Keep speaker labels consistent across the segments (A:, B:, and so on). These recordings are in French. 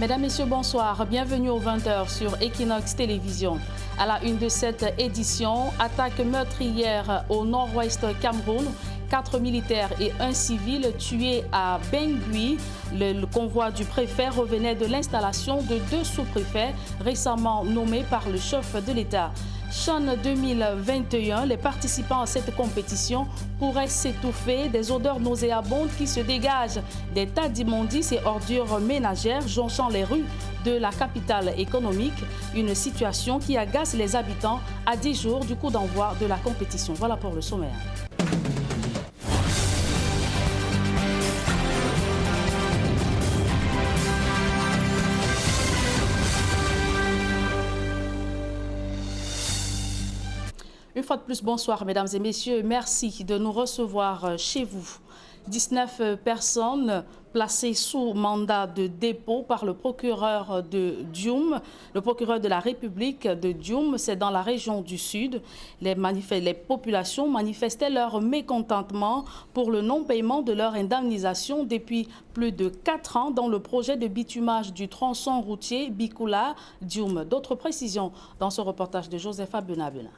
A: Mesdames, Messieurs, bonsoir. Bienvenue aux 20h sur Equinox Télévision. À la une de cette édition, attaque meurtrière au nord-ouest Cameroun. 4 militaires et 1 civil tués à Bengui. Le convoi du préfet revenait de l'installation de 2 sous-préfets récemment nommés par le chef de l'État. CHAN 2021, les participants à cette compétition pourraient s'étouffer. Des odeurs nauséabondes qui se dégagent des tas d'immondices et ordures ménagères jonchant les rues de la capitale économique. Une situation qui agace les habitants à 10 jours du coup d'envoi de la compétition. Voilà pour le sommaire. Une fois de plus, bonsoir mesdames et messieurs. Merci de nous recevoir chez vous. 19 personnes placées sous mandat de dépôt par le procureur de Dioum. Le procureur de la République de Dioum, c'est dans la région du Sud. Les populations manifestaient leur mécontentement pour le non-paiement de leur indemnisation depuis plus de 4 ans dans le projet de bitumage du tronçon routier Bikula-Dioum. D'autres précisions dans ce reportage de Joseph Benabena.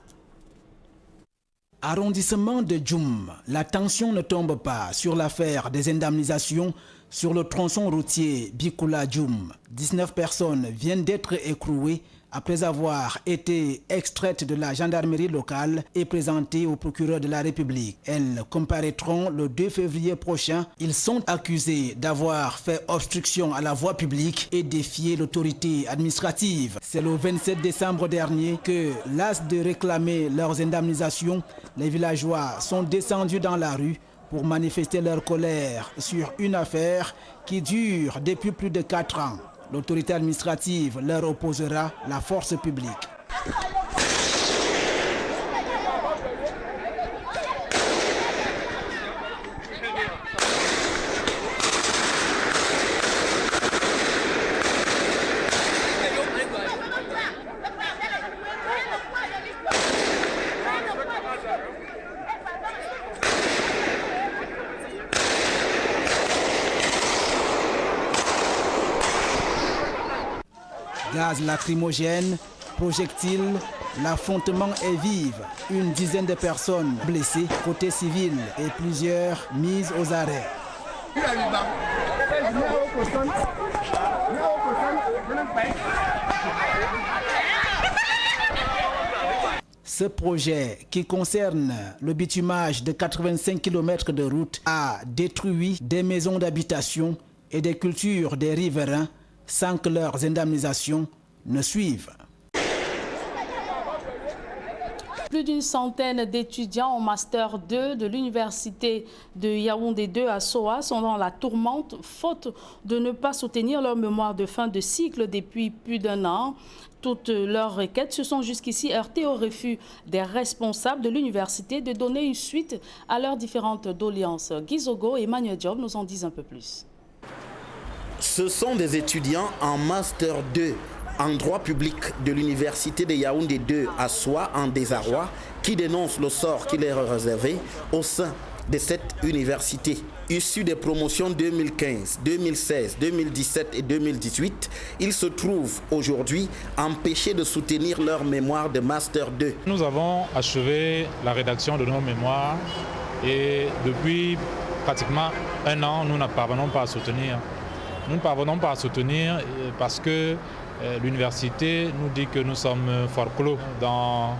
B: Arrondissement de Dioum, la tension ne tombe pas sur l'affaire des indemnisations sur le tronçon routier Bikula-Dioum. 19 personnes viennent d'être écrouées après avoir été extraites de la gendarmerie locale et présentées au procureur de la République. Elles comparaîtront le 2 février prochain. Ils sont accusés d'avoir fait obstruction à la voie publique et défier l'autorité administrative. C'est le 27 décembre dernier que, las de réclamer leurs indemnisations, les villageois sont descendus dans la rue pour manifester leur colère sur une affaire qui dure depuis plus de 4 ans. L'autorité administrative leur opposera la force publique. Gaz lacrymogène, projectiles, l'affrontement est vif. Une dizaine de personnes blessées côté civil et plusieurs mises aux arrêts. Ce projet, qui concerne le bitumage de 85 km de route, a détruit des maisons d'habitation et des cultures des riverains sans que leurs indemnisations ne suivent.
A: Plus d'une centaine d'étudiants en Master 2 de l'Université de Yaoundé 2 à Soa sont dans la tourmente faute de ne pas soutenir leur mémoire de fin de cycle depuis plus d'1 an. Toutes leurs requêtes se sont jusqu'ici heurtées au refus des responsables de l'université de donner une suite à leurs différentes doléances. Gizogo et Emmanuel Diop nous en disent un peu plus.
C: Ce sont des étudiants en Master 2 en droit public de l'Université de Yaoundé 2 à Soa en désarroi qui dénoncent le sort qui leur est réservé au sein de cette université. Issus des promotions 2015, 2016, 2017 et 2018, ils se trouvent aujourd'hui empêchés de soutenir leur mémoire de Master 2.
D: Nous avons achevé la rédaction de nos mémoires et depuis pratiquement 1 an, nous ne parvenons pas à soutenir. Nous ne parvenons pas à soutenir parce que l'université nous dit que nous sommes fort clos dans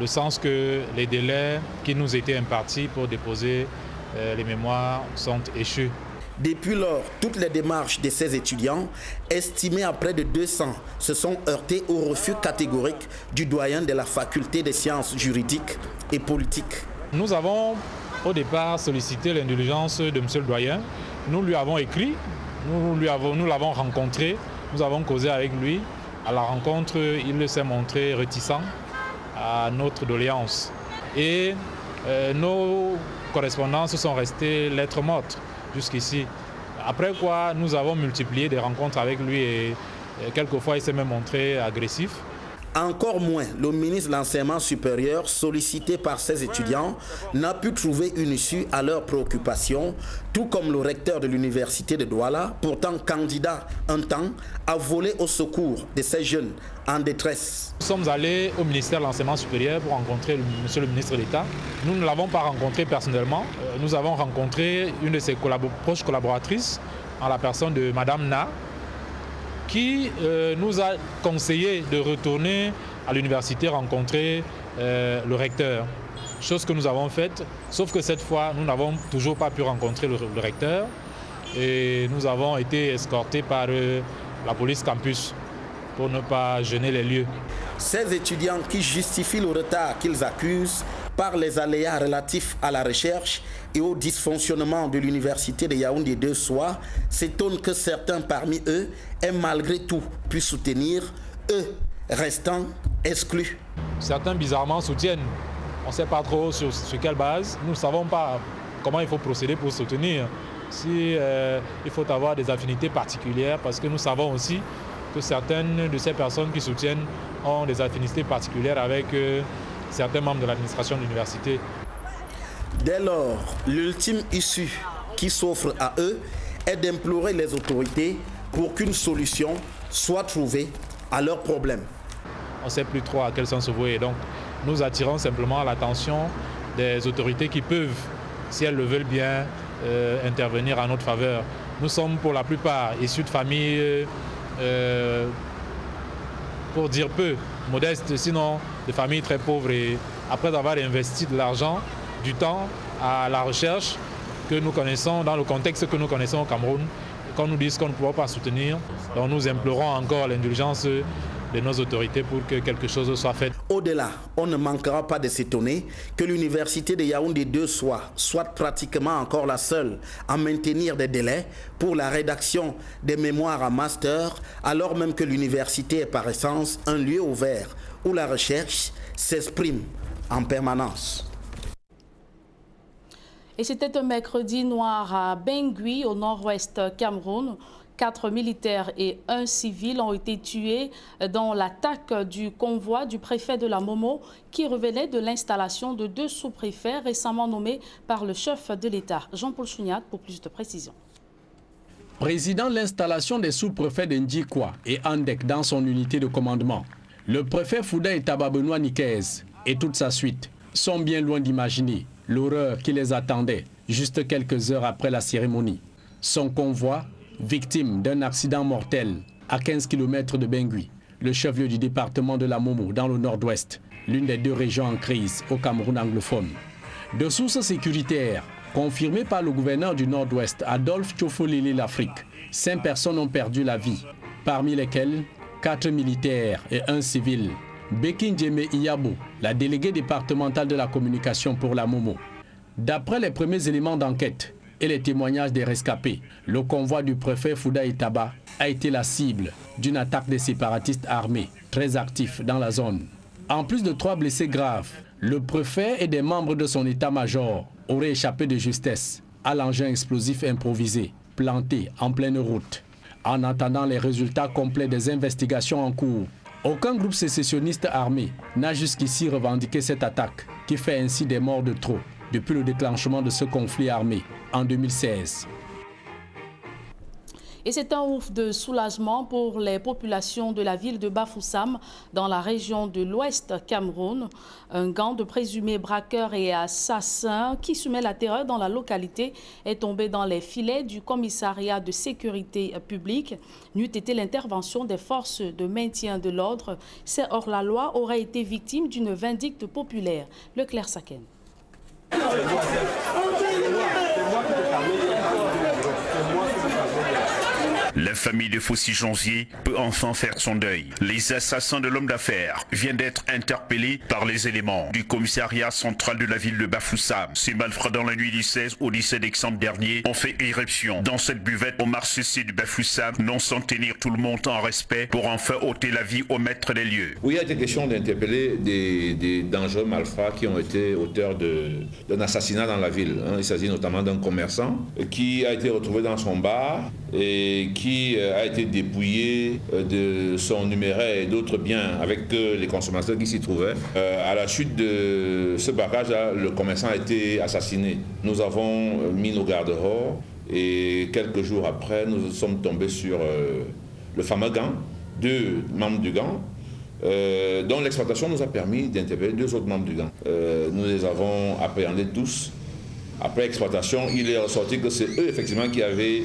D: le sens que les délais qui nous étaient impartis pour déposer les mémoires sont échus.
C: Depuis lors, toutes les démarches de ces étudiants, estimées à près de 200, se sont heurtées au refus catégorique du doyen de la faculté des sciences juridiques et politiques.
D: Nous avons au départ sollicité l'indulgence de M. le doyen. Nous lui avons écrit. Nous l'avons rencontré, nous avons causé avec lui. À la rencontre, il s'est montré réticent à notre doléance. Et nos correspondances sont restées lettres mortes jusqu'ici. Après quoi, nous avons multiplié des rencontres avec lui et quelquefois il s'est même montré agressif.
C: Encore moins, le ministre de l'Enseignement supérieur, sollicité par ces étudiants, n'a pu trouver une issue à leurs préoccupations, tout comme le recteur de l'université de Douala, pourtant candidat un temps, a volé au secours de ces jeunes en détresse.
D: Nous sommes allés au ministère de l'Enseignement supérieur pour rencontrer monsieur le ministre d'État. Nous ne l'avons pas rencontré personnellement. Nous avons rencontré une de ses proches collaboratrices, en la personne de Madame Na, qui nous a conseillé de retourner à l'université rencontrer le recteur. Chose que nous avons faite, sauf que cette fois, nous n'avons toujours pas pu rencontrer le recteur et nous avons été escortés par la police campus pour ne pas gêner les lieux.
C: Ces étudiants qui justifient le retard qu'ils accusent par les aléas relatifs à la recherche et au dysfonctionnement de l'université de Yaoundé 2 soir, s'étonnent que certains parmi eux aient malgré tout pu soutenir, eux restant exclus.
D: Certains bizarrement soutiennent. On ne sait pas trop sur quelle base. Nous ne savons pas comment il faut procéder pour soutenir. Si il faut avoir des affinités particulières, parce que nous savons aussi que certaines de ces personnes qui soutiennent ont des affinités particulières avec certains membres de l'administration de l'université.
C: Dès lors, l'ultime issue qui s'offre à eux est d'implorer les autorités pour qu'une solution soit trouvée à leurs problèmes.
D: On ne sait plus trop à quel sens se vouer. Donc, nous attirons simplement l'attention des autorités qui peuvent, si elles le veulent bien, intervenir en notre faveur. Nous sommes pour la plupart issus de familles, pour dire peu, modestes, sinon de familles très pauvres. Et après avoir investi de l'argent, du temps à la recherche que nous connaissons, dans le contexte que nous connaissons au Cameroun, quand nous disent qu'on ne pourra pas soutenir, donc nous implorons encore l'indulgence de nos autorités pour que quelque chose soit fait.
C: Au-delà, on ne manquera pas de s'étonner que l'université de Yaoundé 2 soit pratiquement encore la seule à maintenir des délais pour la rédaction des mémoires en master, alors même que l'université est par essence un lieu ouvert où la recherche s'exprime en permanence.
A: Et c'était un mercredi noir à Bengui, au nord-ouest Cameroun. 4 militaires et 1 civil ont été tués dans l'attaque du convoi du préfet de la Momo qui revenait de l'installation de 2 sous-préfets récemment nommés par le chef de l'État. Jean-Paul Chouniat pour plus de précisions.
E: Président de l'installation des sous-préfets d'Ndjikwa et Andek dans son unité de commandement, le préfet Fouda Etaba Benoît Nikez et toute sa suite sont bien loin d'imaginer l'horreur qui les attendait juste quelques heures après la cérémonie. Son convoi, victime d'un accident mortel à 15 km de Bengui, le chef-lieu du département de la Momo dans le nord-ouest, l'une des 2 régions en crise au Cameroun anglophone. De sources sécuritaires confirmées par le gouverneur du nord-ouest, Adolphe Tchofolili l'Afrique, 5 personnes ont perdu la vie, parmi lesquelles 4 militaires et 1 civil. Bekin Djeme Iyabo, la déléguée départementale de la communication pour la Momo. D'après les premiers éléments d'enquête et les témoignages des rescapés, le convoi du préfet Fouda Etaba a été la cible d'une attaque des séparatistes armés très actifs dans la zone. En plus de 3 blessés graves, le préfet et des membres de son état-major auraient échappé de justesse à l'engin explosif improvisé, planté en pleine route. En attendant les résultats complets des investigations en cours, aucun groupe sécessionniste armé n'a jusqu'ici revendiqué cette attaque, qui fait ainsi des morts de trop depuis le déclenchement de ce conflit armé en 2016.
A: Et c'est un ouf de soulagement pour les populations de la ville de Bafoussam, dans la région de l'Ouest Cameroun. Un gang de présumés braqueurs et assassins qui semait la terreur dans la localité est tombé dans les filets du commissariat de sécurité publique. N'eût été l'intervention des forces de maintien de l'ordre, ces hors-la-loi auraient été victimes d'une vindicte populaire. Leclerc Saken.
F: La famille de Fossi Janvier peut enfin faire son deuil. Les assassins de l'homme d'affaires viennent d'être interpellés par les éléments du commissariat central de la ville de Bafoussam. Ces malfrats, dans la nuit du 16 au 17 décembre dernier, ont fait irruption dans cette buvette au marché de Bafoussam, non sans tenir tout le monde en respect pour enfin ôter la vie au maître des lieux.
G: Oui, il a été question d'interpeller des dangereux malfrats qui ont été auteurs d'un assassinat dans la ville. Il s'agit notamment d'un commerçant qui a été retrouvé dans son bar et qui qui a été dépouillé de son numéraire et d'autres biens avec les consommateurs qui s'y trouvaient. À la chute de ce braquage-là, le commerçant a été assassiné. Nous avons mis nos gardes hors et quelques jours après, nous sommes tombés sur le fameux gang, 2 membres du gang, dont l'exploitation nous a permis d'interpeller 2 autres membres du gang. Nous les avons appréhendés tous. Après exploitation, il est ressorti que c'est eux effectivement qui avaient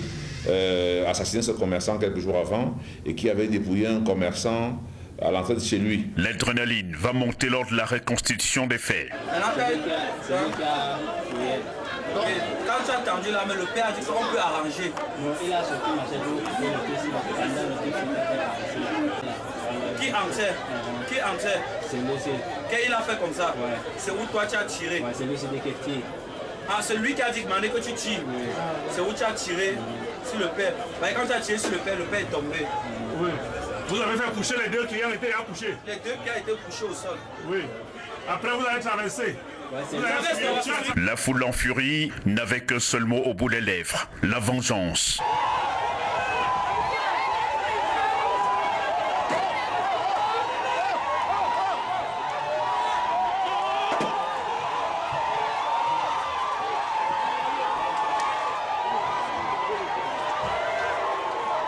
G: assassiné ce commerçant quelques jours avant et qui avaient dépouillé un commerçant à l'entrée de chez lui.
F: L'adrénaline va monter lors de la reconstitution des faits.
H: Donc, quand tu as tendu la main, le père a dit qu'on peut arranger. Il a sorti ma chaise. Qui entrait? Qui entrait? C'est lui. Qu'il a fait comme ça? Ouais. C'est où toi tu as tiré? Ouais, c'est lui qui tire. Ah, c'est lui qui a demandé que tu tires. Oui. C'est où tu as tiré sur le père. Bah, quand tu as tiré sur le père est tombé.
I: Oui. Vous avez fait coucher les 2 qui ont été couchés?
H: Les 2 qui ont été couchés au sol.
I: Oui. Après, vous avez traversé.
F: La foule en furie n'avait que seul mot au bout des lèvres, la vengeance.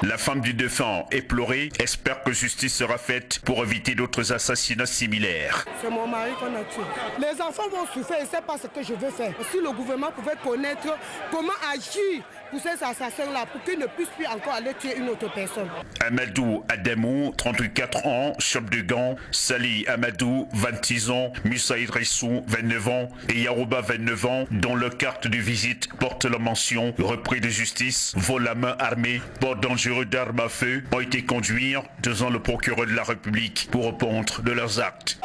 F: La femme du défunt, éplorée, espère que justice sera faite pour éviter d'autres assassinats similaires.
J: C'est mon mari qu'on a tué. Les enfants vont souffrir, je ne sais pas ce que je veux faire. Si le gouvernement pouvait connaître comment agir pour ces assassins-là, pour qu'ils ne puissent plus encore aller tuer une autre personne.
F: Amadou Ademou, 34 ans, chef de gang, Sali Amadou, 26 ans, Musaïd Rissou, 29 ans, et Yarouba, 29 ans, dont leur carte de visite porte la mention repris de justice, vol à main armée, port dangereux d'armes à feu, ont été conduits devant le procureur de la République pour répondre de leurs actes.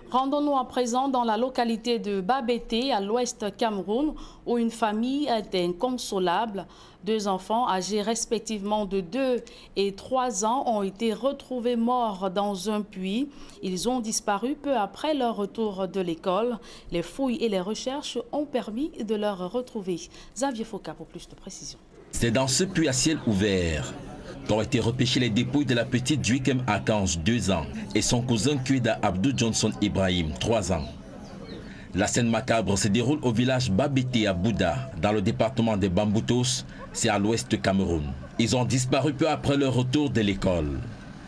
A: Rendons-nous à présent dans la localité de Babété, à l'ouest Cameroun, où une famille est inconsolable. 2 enfants âgés respectivement de 2 et 3 ans ont été retrouvés morts dans un puits. Ils ont disparu peu après leur retour de l'école. Les fouilles et les recherches ont permis de leur retrouver. Xavier Foka pour plus de précisions.
K: C'est dans ce puits à ciel ouvert qu'ont été repêchés les dépouilles de la petite Dwikem Akange, 2 ans, et son cousin Kueda Abdou Johnson Ibrahim, 3 ans. La scène macabre se déroule au village Babété à Bouda, dans le département des Bamboutos, c'est à l'ouest du Cameroun. Ils ont disparu peu après leur retour de l'école.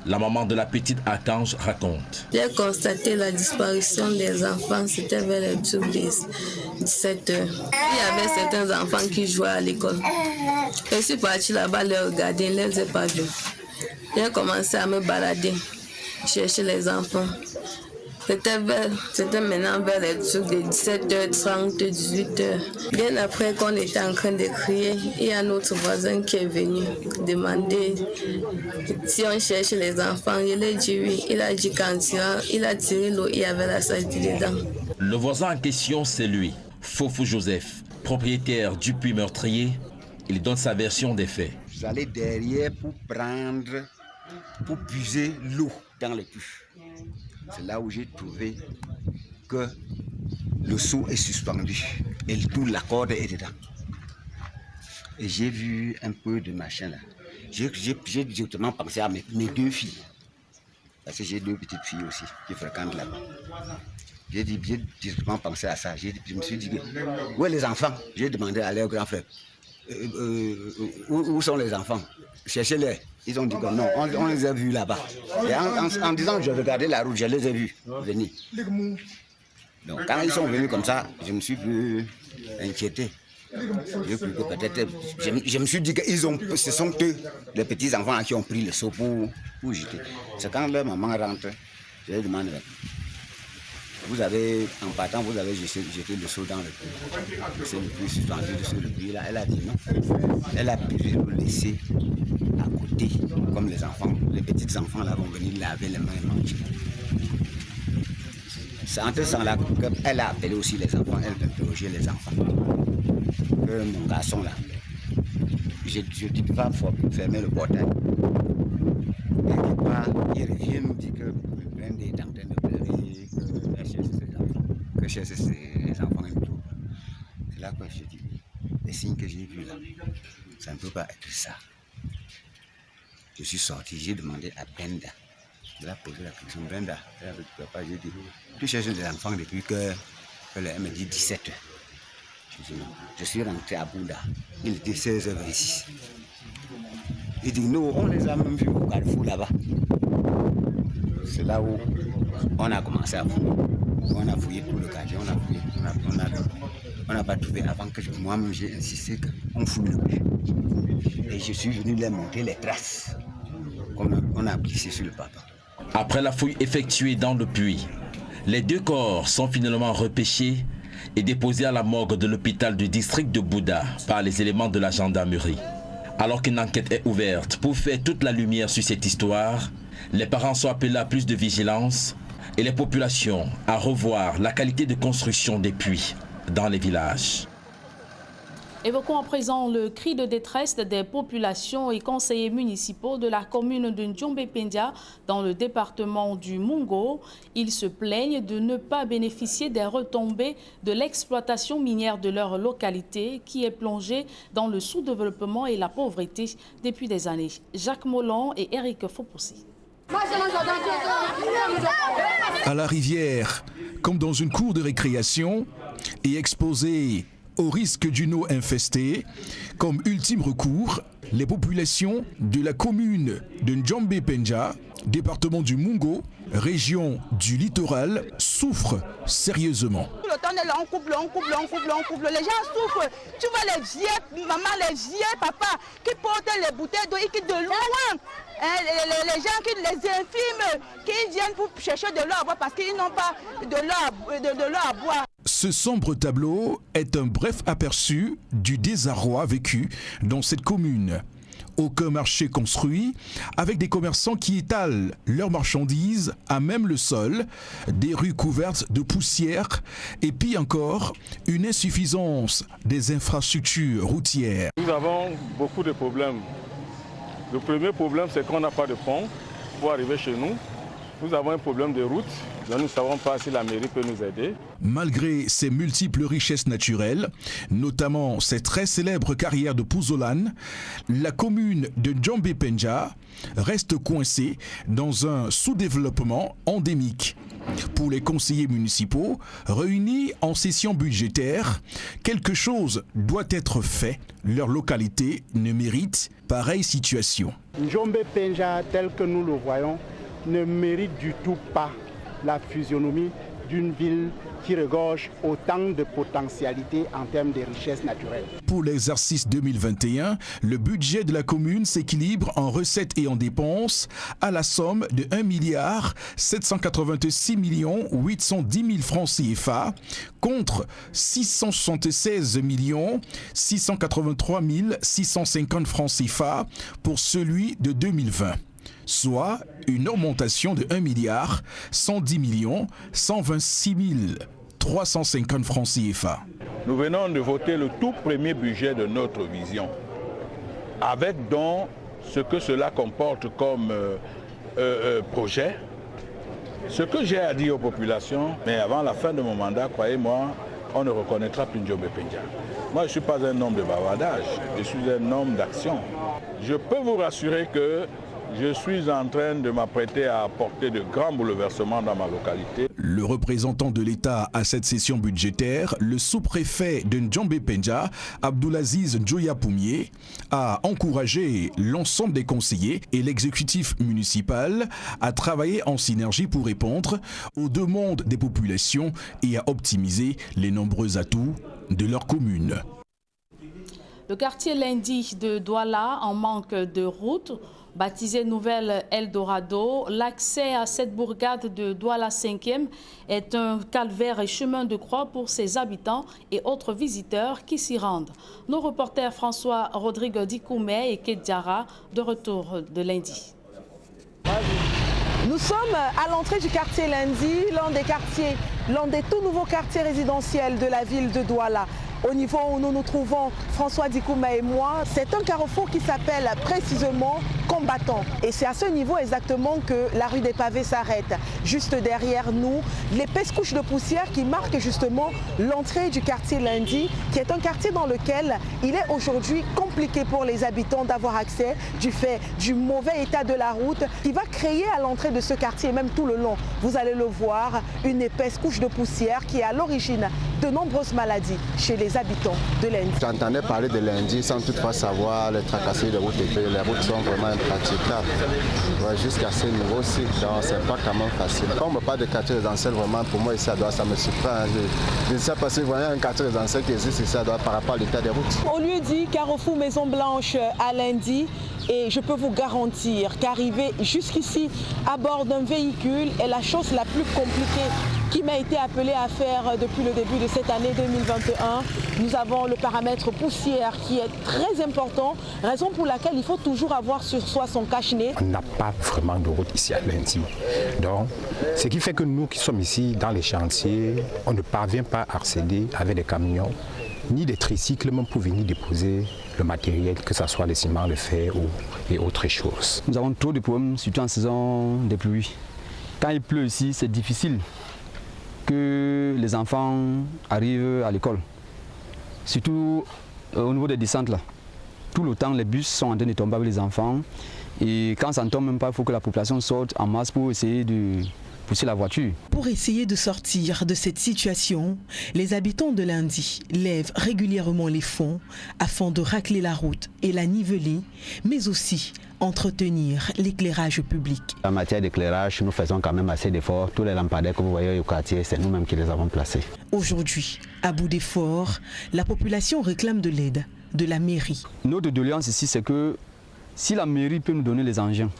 K: La maman de la petite Akange raconte.
L: J'ai constaté la disparition des enfants, c'était vers les 17 heures. Il y avait certains enfants qui jouaient à l'école. Je suis partie là-bas les regarder, je ne les ai pas vus. J'ai commencé à me balader, chercher les enfants. C'était maintenant vers les trucs de 17h30, 18h. Bien après qu'on était en train de crier, il y a notre voisin qui est venu demander si on cherche les enfants. Je lui ai dit oui. Il a dit qu'en tirant, il a tiré l'eau, il y avait la saleté dedans.
K: Le voisin en question, c'est lui, Fofou Joseph, propriétaire du puits meurtrier. Il donne sa version des faits.
M: J'allais derrière pour puiser l'eau dans le puits. C'est là où j'ai trouvé que le seau est suspendu et toute la corde est dedans. Et j'ai vu un peu de machin là. J'ai directement pensé à mes 2 filles. Parce que j'ai 2 petites filles aussi qui fréquentent là-bas. J'ai directement pensé à ça. Je me suis dit, où sont les enfants? J'ai demandé à leur grand frère, où sont les enfants? Cherchez-les. Ils ont dit que non, on les a vus là-bas. Et en disant que je regardais la route, je les ai vus venir. Donc quand ils sont venus comme ça, je me suis plus inquiété. Je me suis dit que ce sont eux, les petits-enfants qui ont pris le seau pour jeter. C'est quand leur maman rentre, je lui demande, en partant, vous avez jeté le seau dans le puits. C'est le puits suspendu sur le puits. Là, elle a dit non. Elle a pu le laisser à côté, comme les enfants. Les petits-enfants là vont venir laver les mains et manger. C'est en ce sens-là qu'elle a appelé aussi les enfants, elle a interrogé les enfants. Mon garçon là, je dis pas faut fermer le portail. Il revient nous dit que le blindé est en train de pleurer, que que cherchent ces enfants et tout. C'est là que je dis, les signes que j'ai vus là, ça ne peut pas être ça. Je suis sorti, j'ai demandé à Brenda. Je lui ai posé la question, Brenda, papa, j'ai dit, tu cherches des enfants depuis que elle me dit 17h. Je dis non, je suis rentré à Bouddha, il était 16h26. Il dit, nous, on les a même vus au Carrefour là-bas. C'est là où on a commencé à fouiller. On a fouillé tout le quartier, on a fouillé, on n'a pas trouvé avant que moi-même j'ai insisté qu'on fouille le puits. Et je suis venu leur montrer les traces qu'on a glissées sur le papa.
K: Après la fouille effectuée dans le puits, les 2 corps sont finalement repêchés et déposés à la morgue de l'hôpital du district de Bouddha par les éléments de la gendarmerie. Alors qu'une enquête est ouverte pour faire toute la lumière sur cette histoire, les parents sont appelés à plus de vigilance et les populations à revoir la qualité de construction des puits dans les villages.
A: Évoquons à présent le cri de détresse des populations et conseillers municipaux de la commune de Ndjombe-Pendia dans le département du Mungo. Ils se plaignent de ne pas bénéficier des retombées de l'exploitation minière de leur localité qui est plongée dans le sous-développement et la pauvreté depuis des années. Jacques Molon et Eric Fopoussi.
N: À la rivière, comme dans une cour de récréation, et exposée au risque d'une eau infestée, comme ultime recours, les populations de la commune de Ndjombe-Pendia, département du Mungo, région du littoral, souffrent sérieusement.
O: Tout le temps, on coupe. Les gens souffrent. Tu vois les vieux, maman, les vieux papa qui portent les bouteilles d'eau et qui de loin, les gens, les infirmes, qui viennent pour chercher de l'eau à boire parce qu'ils n'ont pas de l'eau à boire.
N: Ce sombre tableau est un bref aperçu du désarroi vécu dans cette commune. Aucun marché construit, avec des commerçants qui étalent leurs marchandises à même le sol, des rues couvertes de poussière et puis encore une insuffisance des infrastructures routières.
I: Nous avons beaucoup de problèmes. Le premier problème, c'est qu'on n'a pas de pont pour arriver chez nous. Nous avons un problème de route, donc nous ne savons pas si la mairie peut nous aider.
N: Malgré ses multiples richesses naturelles, notamment ses très célèbres carrières de pouzzolane, la commune de Ndjombe-Pendia reste coincée dans un sous-développement endémique. Pour les conseillers municipaux réunis en session budgétaire, quelque chose doit être fait. Leur localité ne mérite pareille situation.
P: Ndjombe-Pendia, tel que nous le voyons, ne mérite du tout pas la physionomie d'une ville qui regorge autant de potentialités en termes de richesses naturelles.
N: Pour l'exercice 2021, le budget de la commune s'équilibre en recettes et en dépenses à la somme de 1 786 810 000 francs CFA contre 676 683 650 francs CFA pour celui de 2020. Soit une augmentation de 1 110 126 350 francs CFA.
Q: Nous venons de voter le tout premier budget de notre vision, avec donc ce que cela comporte comme projet. Ce que j'ai à dire aux populations, mais avant la fin de mon mandat, croyez-moi, on ne reconnaîtra plus Ndjombe-Pendia. Moi, je ne suis pas un homme de bavardage, je suis un homme d'action. Je peux vous rassurer que je suis en train de m'apprêter à apporter de grands bouleversements dans ma localité.
N: Le représentant de l'État à cette session budgétaire, le sous-préfet de Ndjombe-Pendia, Abdoulaziz Njoya Poumié, a encouragé l'ensemble des conseillers et l'exécutif municipal à travailler en synergie pour répondre aux demandes des populations et à optimiser les nombreux atouts de leur commune.
A: Le quartier Lundi de Douala en manque de route. Baptisé Nouvelle Eldorado, l'accès à cette bourgade de Douala 5e est un calvaire et chemin de croix pour ses habitants et autres visiteurs qui s'y rendent. Nos reporters François Rodrigue Dikoumé et Kedjara de retour de Lundi.
R: Nous sommes à l'entrée du quartier Lundi, l'un des tout nouveaux quartiers résidentiels de la ville de Douala. au niveau où nous nous trouvons, François Dikouma et moi, c'est un carrefour qui s'appelle précisément Combattant. Et c'est à ce niveau exactement que la rue des Pavés s'arrête. Juste derrière nous, l'épaisse couche de poussière qui marque justement l'entrée du quartier Lundi, qui est un quartier dans lequel il est aujourd'hui compliqué pour les habitants d'avoir accès du fait du mauvais état de la route qui va créer à l'entrée de ce quartier, même tout le long, vous allez le voir, une épaisse couche de poussière qui est à l'origine de nombreuses maladies chez les habitants de Lundi.
S: J'entendais parler de Lundi sans toutefois savoir les tracasseries de route et que les routes sont vraiment impraticables. Ouais, jusqu'à ce niveau-ci, donc c'est pas quand même facile. Quand on me parle de quartier résidentiel, vraiment pour moi ici à Douala, ça me surprend. Je ne sais pas si vous voyez un quartier résidentiel qui existe ici à Douala par rapport à l'état des routes.
R: On lui dit Carrefour Maison Blanche à Lundi. Et je peux vous garantir qu'arriver jusqu'ici à bord d'un véhicule est la chose la plus compliquée qui m'a été appelée à faire depuis le début de cette année 2021. Nous avons le paramètre poussière qui est très important, raison pour laquelle il faut toujours avoir sur soi son cache-nez.
T: On n'a pas vraiment de route ici à Lundi. Donc, ce qui fait que nous qui sommes ici dans les chantiers, on ne parvient pas à accéder avec des camions ni des tricycles même pour venir déposer le matériel, que ce soit le ciment, le fer et autres choses.
U: Nous avons trop de problèmes, surtout en saison des pluies. Quand il pleut ici, c'est difficile que les enfants arrivent à l'école. Surtout au niveau des descentes là. Tout le temps, les bus sont en train de tomber avec les enfants. Et quand ça ne tombe même pas, il faut que la population sorte en masse pour essayer de pousser la voiture.
V: Pour essayer de sortir de cette situation, les habitants de Lundi lèvent régulièrement les fonds afin de racler la route et la niveler, mais aussi entretenir l'éclairage public.
W: En matière d'éclairage, nous faisons quand même assez d'efforts. Tous les lampadaires que vous voyez au quartier, c'est nous-mêmes qui les avons placés.
V: Aujourd'hui, à bout d'efforts, la population réclame de l'aide de la mairie.
U: Notre doléance ici, c'est que si la mairie peut nous donner les engins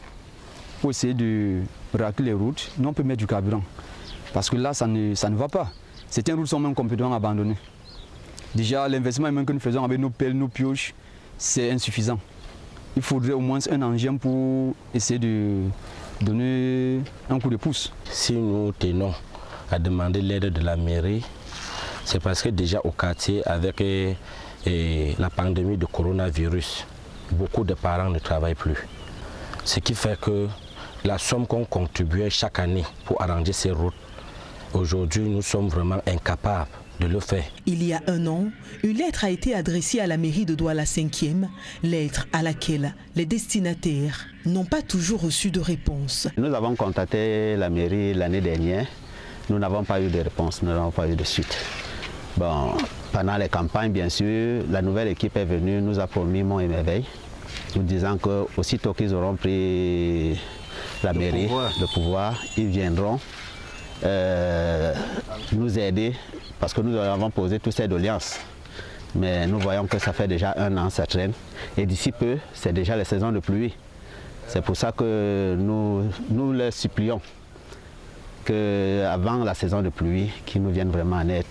U: pour essayer de racler les routes, nous on peut mettre du carburant. Parce que là, ça ne va pas. Certaines routes sont même complètement abandonnées. Déjà, l'investissement même que nous faisons avec nos pelles, nos pioches, c'est insuffisant. Il faudrait au moins un engin pour essayer de donner un coup de pouce.
X: Si nous tenons à demander l'aide de la mairie, c'est parce que déjà au quartier, avec la pandémie de coronavirus, beaucoup de parents ne travaillent plus. Ce qui fait que la somme qu'on contribuait chaque année pour arranger ces routes, aujourd'hui nous sommes vraiment incapables de le faire.
V: Il y a un an, une lettre a été adressée à la mairie de Douala 5e, lettre à laquelle les destinataires n'ont pas toujours reçu de réponse.
W: Nous avons contacté la mairie l'année dernière, nous n'avons pas eu de réponse, nous n'avons pas eu de suite. Bon, pendant les campagnes, bien sûr, la nouvelle équipe est venue, nous a promis Mont et Merveille, nous disant qu'aussitôt qu'ils auront pris la mairie, le pouvoir, ils viendront nous aider parce que nous avons posé toutes ces doléances. Mais nous voyons que ça fait déjà un an, ça traîne. Et d'ici peu, c'est déjà la saison de pluie. C'est pour ça que nous les supplions qu'avant la saison de pluie, qu'ils nous viennent vraiment en aide,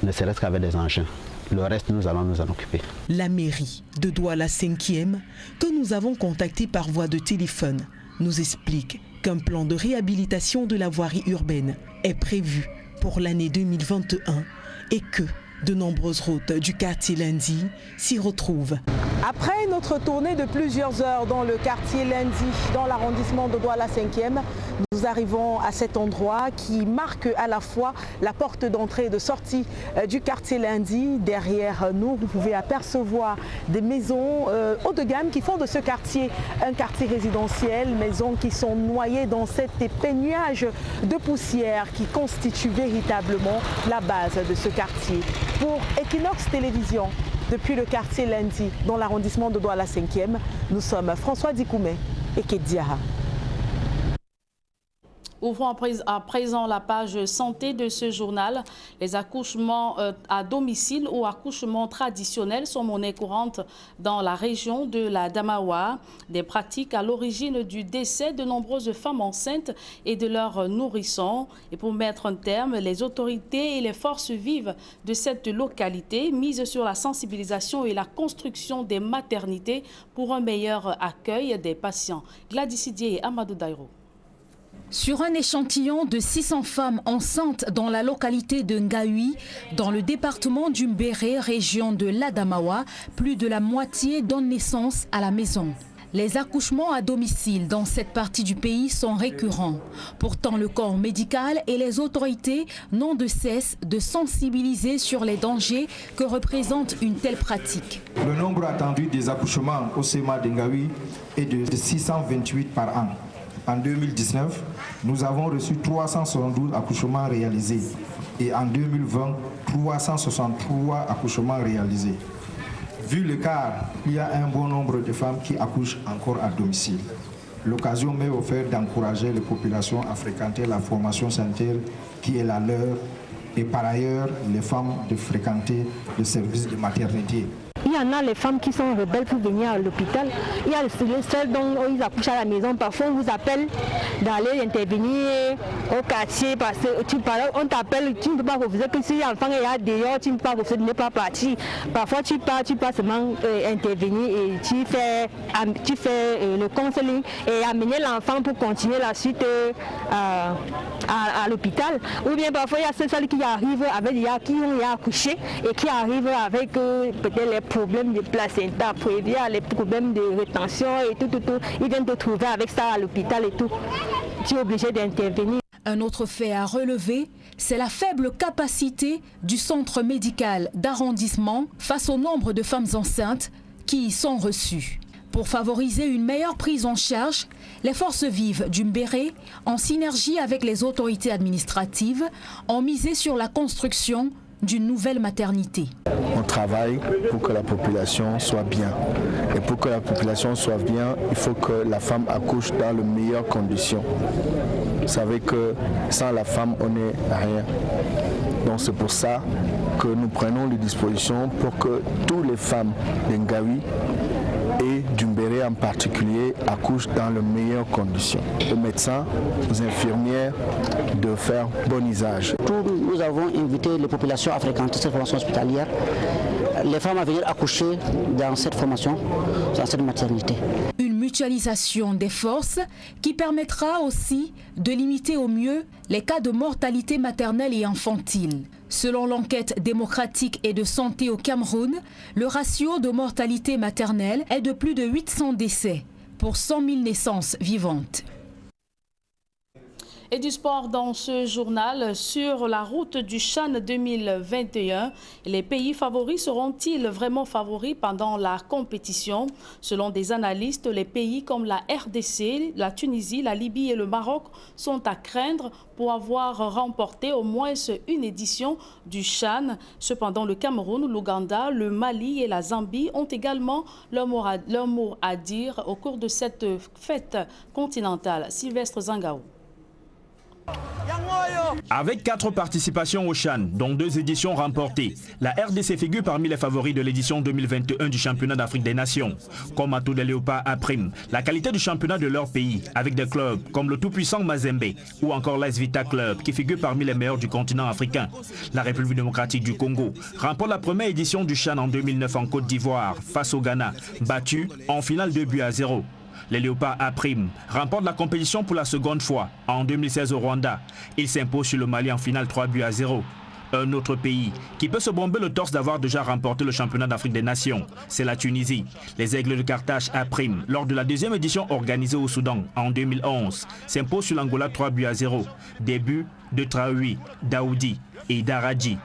W: ne serait-ce qu'avec des engins. Le reste, nous allons nous en occuper.
V: La mairie de Douala 5e, que nous avons contactée par voie de téléphone, nous explique qu'un plan de réhabilitation de la voirie urbaine est prévu pour l'année 2021 et que de nombreuses routes du quartier Lundi s'y retrouvent.
R: Après notre tournée de plusieurs heures dans le quartier Lundi, dans l'arrondissement de Douala 5e, nous arrivons à cet endroit qui marque à la fois la porte d'entrée et de sortie du quartier Lundi. Derrière nous, vous pouvez apercevoir des maisons haut de gamme qui font de ce quartier un quartier résidentiel, maisons qui sont noyées dans cet épais nuage de poussière qui constitue véritablement la base de ce quartier. Pour Equinox Télévision, depuis le quartier Lundi, dans l'arrondissement de Douala 5e, nous sommes François Dikoumé et Kediaha.
A: Ouvrons à présent la page santé de ce journal. Les accouchements à domicile ou accouchements traditionnels sont monnaie courante dans la région de la Damawa. Des pratiques à l'origine du décès de nombreuses femmes enceintes et de leurs nourrissons. Et pour mettre un terme, les autorités et les forces vives de cette localité misent sur la sensibilisation et la construction des maternités pour un meilleur accueil des patients. Gladys Dié et Amadou Dairo.
B: Sur un échantillon de 600 femmes enceintes dans la localité de Ngaoui, dans le département du Mbéré, région de l'Adamawa, plus de la moitié donnent naissance à la maison. Les accouchements à domicile dans cette partie du pays sont récurrents. Pourtant, le corps médical et les autorités n'ont de cesse de sensibiliser sur les dangers que représente une telle pratique.
C: Le nombre attendu des accouchements au SEMA de Ngaoui est de 628 par an. En 2019, nous avons reçu 372 accouchements réalisés et en 2020, 363 accouchements réalisés. Vu l'écart, il y a un bon nombre de femmes qui accouchent encore à domicile. L'occasion m'est offerte d'encourager les populations à fréquenter la formation sanitaire qui est la leur et par ailleurs les femmes de fréquenter le service de maternité.
D: Il y en a les femmes qui sont rebelles pour venir à l'hôpital. Il y a celles dont ils accouchent à la maison. Parfois, on vous appelle d'aller intervenir au quartier parce que on t'appelle, tu ne peux pas refuser que si l'enfant est là dehors, tu ne peux pas refuser de ne pas partir. Parfois, tu peux seulement intervenir et tu fais le counseling et amener l'enfant pour continuer la suite à l'hôpital. Ou bien parfois, il y a celles qui arrivent avec qui ont accouché et qui arrivent avec peut-être les problèmes de placenta prévus, les problèmes de rétention et tout. Ils viennent te trouver avec ça à l'hôpital et tout. Tu es obligé d'intervenir.
B: Un autre fait à relever, c'est la faible capacité du centre médical d'arrondissement face au nombre de femmes enceintes qui y sont reçues. Pour favoriser une meilleure prise en charge, les forces vives du Mbéré, en synergie avec les autorités administratives, ont misé sur la construction d'une nouvelle maternité.
C: On travaille pour que la population soit bien. Et pour que la population soit bien, il faut que la femme accouche dans les meilleures conditions. Vous savez que sans la femme, on n'est rien. Donc c'est pour ça que nous prenons les dispositions pour que toutes les femmes de Ngaoui et du Mbéré en particulier accouchent dans les meilleures conditions. Aux médecins, aux infirmières de faire bon usage.
D: Nous avons invité les populations à fréquenter cette formation hospitalière, les femmes à venir accoucher dans cette formation, dans cette maternité.
B: Une mutualisation des forces qui permettra aussi de limiter au mieux les cas de mortalité maternelle et infantile. Selon l'enquête démocratique et de santé au Cameroun, le ratio de mortalité maternelle est de plus de 800 décès pour 100 000 naissances vivantes.
A: Et du sport dans ce journal, sur la route du CHAN 2021, les pays favoris seront-ils vraiment favoris pendant la compétition? Selon des analystes, les pays comme la RDC, la Tunisie, la Libye et le Maroc sont à craindre pour avoir remporté au moins une édition du CHAN. Cependant, le Cameroun, l'Ouganda, le Mali et la Zambie ont également leur mot à dire au cours de cette fête continentale. Sylvestre Zangaou.
E: Avec 4 participations au CHAN, dont 2 éditions remportées, la RDC figure parmi les favoris de l'édition 2021 du championnat d'Afrique des Nations. Comme Atout des Léopards à prime, la qualité du championnat de leur pays, avec des clubs comme le tout-puissant Mazembe ou encore l'AS Vita Club, qui figure parmi les meilleurs du continent africain. La République démocratique du Congo remporte la première édition du CHAN en 2009 en Côte d'Ivoire, face au Ghana, battu en finale 2-0. Les Léopards A' remportent la compétition pour la seconde fois, en 2016 au Rwanda. Ils s'imposent sur le Mali en finale 3-0. Un autre pays qui peut se bomber le torse d'avoir déjà remporté le championnat d'Afrique des Nations, c'est la Tunisie. Les Aigles de Carthage A', lors de la deuxième édition organisée au Soudan en 2011, s'imposent sur l'Angola 3-0. Des buts de Traoui, Daoudi et Daradji.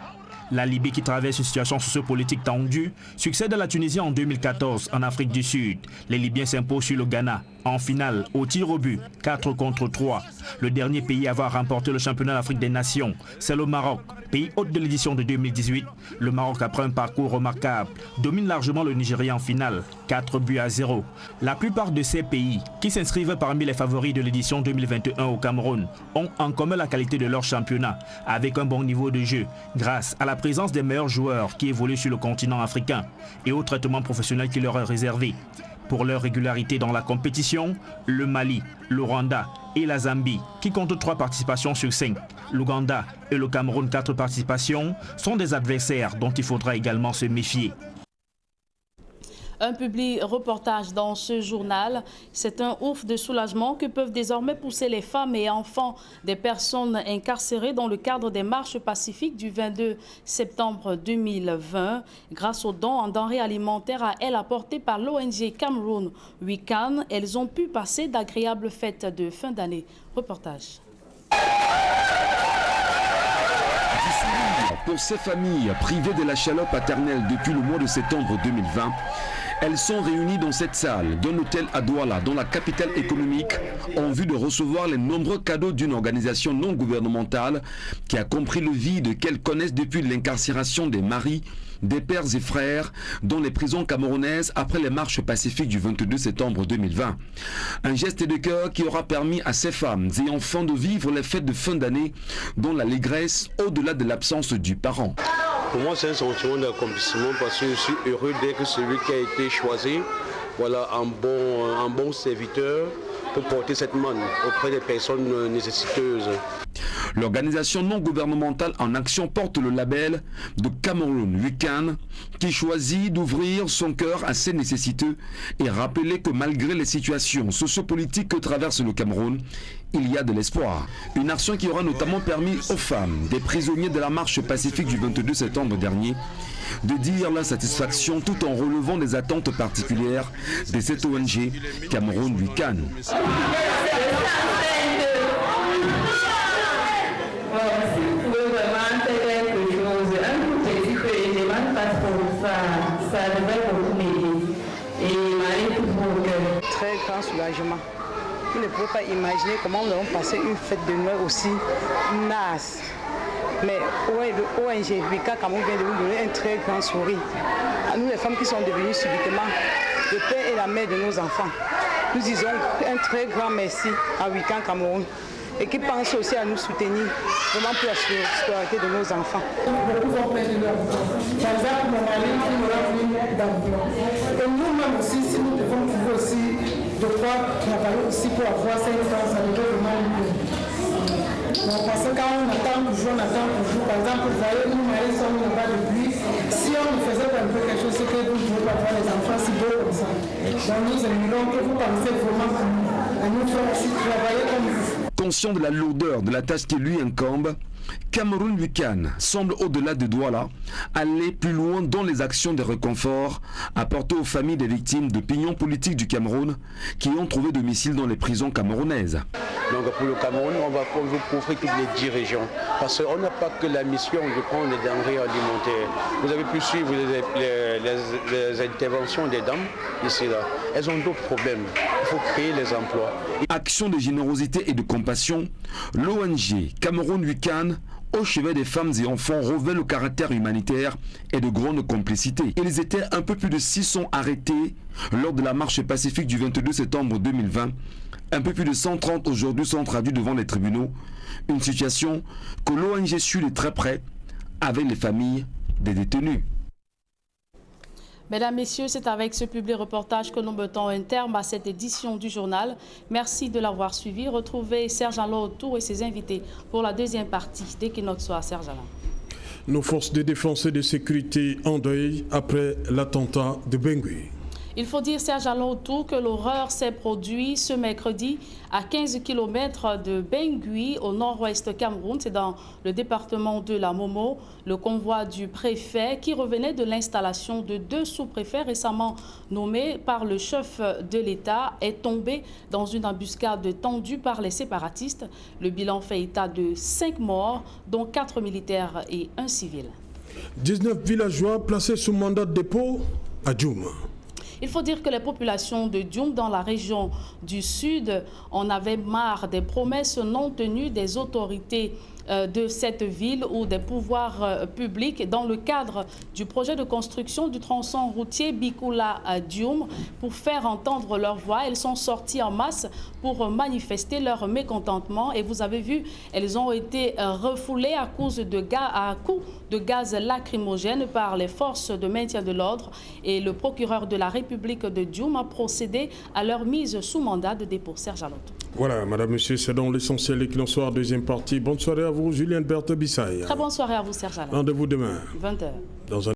E: La Libye, qui traverse une situation sociopolitique tendue, succède à la Tunisie en 2014 en Afrique du Sud. Les Libyens s'imposent sur le Ghana en finale au tir au but 4-3. Le dernier pays à avoir remporté le championnat d'Afrique des Nations, c'est le Maroc, pays hôte de l'édition de 2018. Le Maroc, après un parcours remarquable, domine largement le Nigeria en finale 4-0. La plupart de ces pays, qui s'inscrivent parmi les favoris de l'édition 2021 au Cameroun, ont en commun la qualité de leur championnat, avec un bon niveau de jeu, grâce à la présence des meilleurs joueurs qui évoluent sur le continent africain et au traitement professionnel qui leur est réservé. Pour leur régularité dans la compétition, le Mali, le Rwanda et la Zambie, qui comptent 3 participations sur 5, l'Ouganda et le Cameroun 4 participations, sont des adversaires dont il faudra également se méfier.
A: Un public reportage dans ce journal. C'est un ouf de soulagement que peuvent désormais pousser les femmes et enfants des personnes incarcérées dans le cadre des marches pacifiques du 22 septembre 2020. Grâce aux dons en denrées alimentaires à elles apportés par l'ONG Cameroun Weekend, elles ont pu passer d'agréables fêtes de fin d'année. Reportage.
F: Pour ces familles privées de la chaleur paternelle depuis le mois de septembre 2020, elles sont réunies dans cette salle d'un hôtel à Douala, dans la capitale économique, en vue de recevoir les nombreux cadeaux d'une organisation non gouvernementale qui a compris le vide qu'elles connaissent depuis l'incarcération des maris, des pères et frères dans les prisons camerounaises après les marches pacifiques du 22 septembre 2020. Un geste de cœur qui aura permis à ces femmes et enfants de vivre les fêtes de fin d'année dans l'allégresse au-delà de l'absence du parent.
G: Pour moi, c'est un sentiment d'accomplissement parce que je suis heureux dès que celui qui a été choisi, voilà, un bon serviteur pour porter cette manne auprès des personnes nécessiteuses.
F: L'organisation non gouvernementale en action porte le label de Cameroun Weekend qui choisit d'ouvrir son cœur à ces nécessiteux et rappeler que malgré les situations sociopolitiques que traverse le Cameroun, il y a de l'espoir. Une action qui aura notamment permis aux femmes des prisonniers de la marche pacifique du 22 septembre dernier de dire leur satisfaction tout en relevant des attentes particulières de cette ONG Cameroun Weekend.
H: Très grand soulagement. Vous ne pouvez pas imaginer comment nous avons passé une fête de Noël aussi naze. Mais le ONG Vika Cameroun vient de nous donner un très grand sourire. À nous les femmes qui sont devenues subitement le père et la mère de nos enfants. Nous disons un très grand merci à Vika Cameroun et qui pense aussi à nous soutenir vraiment pour la scolarité de nos enfants.
J: Beaucoup ont perdu leur vie. Par exemple, mon mari qui aura pris d'avion. Et nous-mêmes aussi, si nous devons trouver aussi de quoi travailler aussi pour avoir 5 ans, ça devrait vraiment nous. Parce que quand on attend toujours, par exemple, vous voyez, nous, maris sommes là-bas depuis. Si on nous faisait un peu quelque chose, c'est que vous ne pouvez pas voir les enfants si beaux comme ça. Donc nous aimerions que vous pensez vraiment à nous faire aussi travailler comme vous.
F: Conscient de la lourdeur de la tâche qui lui incombe, Cameroun Weekend semble au-delà de Douala aller plus loin dans les actions de réconfort apportées aux familles des victimes de pignons politiques du Cameroun qui ont trouvé domicile dans les prisons camerounaises.
G: Donc pour le Cameroun, on va vous offrir toutes les dirigeants parce qu'on n'a pas que la mission de prendre les denrées alimentaires. Vous avez pu suivre les interventions des dames ici là. Elles ont d'autres problèmes. Il faut créer les emplois.
F: Action de générosité et de compassion, l'ONG Cameroun Weekend au chevet des femmes et enfants revêt le caractère humanitaire et de grande complicité. Ils étaient un peu plus de 600 arrêtés lors de la marche pacifique du 22 septembre 2020. Un peu plus de 130 aujourd'hui sont traduits devant les tribunaux. Une situation que l'ONG suit de très près avec les familles des détenus.
A: Mesdames, Messieurs, c'est avec ce public reportage que nous mettons un terme à cette édition du journal. Merci de l'avoir suivi. Retrouvez Serge Alain autour et ses invités pour la deuxième partie d'Equinox Soir. Serge Alain.
Y: Nos forces de défense et de sécurité en deuil après l'attentat de Bangui.
A: Il faut dire, Serge Alain-Outou, que l'horreur s'est produite ce mercredi à 15 km de Bangui, au nord-ouest Cameroun. C'est dans le département de la Momo. Le convoi du préfet, qui revenait de l'installation de 2 sous-préfets récemment nommés par le chef de l'État, est tombé dans une embuscade tendue par les séparatistes. Le bilan fait état de 5 morts, dont 4 militaires et 1 civil.
Y: 19 villageois placés sous mandat de dépôt à Djoum.
A: Il faut dire que les populations de Djoum, dans la région du Sud, en avaient marre des promesses non tenues des autorités de cette ville ou des pouvoirs publics dans le cadre du projet de construction du tronçon routier Bikoula à Djoum. Pour faire entendre leur voix, elles sont sorties en masse pour manifester leur mécontentement. Et vous avez vu, elles ont été refoulées à coups de gaz lacrymogène par les forces de maintien de l'ordre. Et le procureur de la République de Djoum a procédé à leur mise sous mandat de dépôt. Serge Alot.
Y: Voilà, madame, monsieur, c'est donc l'essentiel Equinox Soir, deuxième partie. Bonne soirée à vous, Julienne Berthe-Bissaye.
A: Très bonne soirée à vous, Serge Alot.
Y: Rendez-vous demain.
A: 20h.
Y: Dans un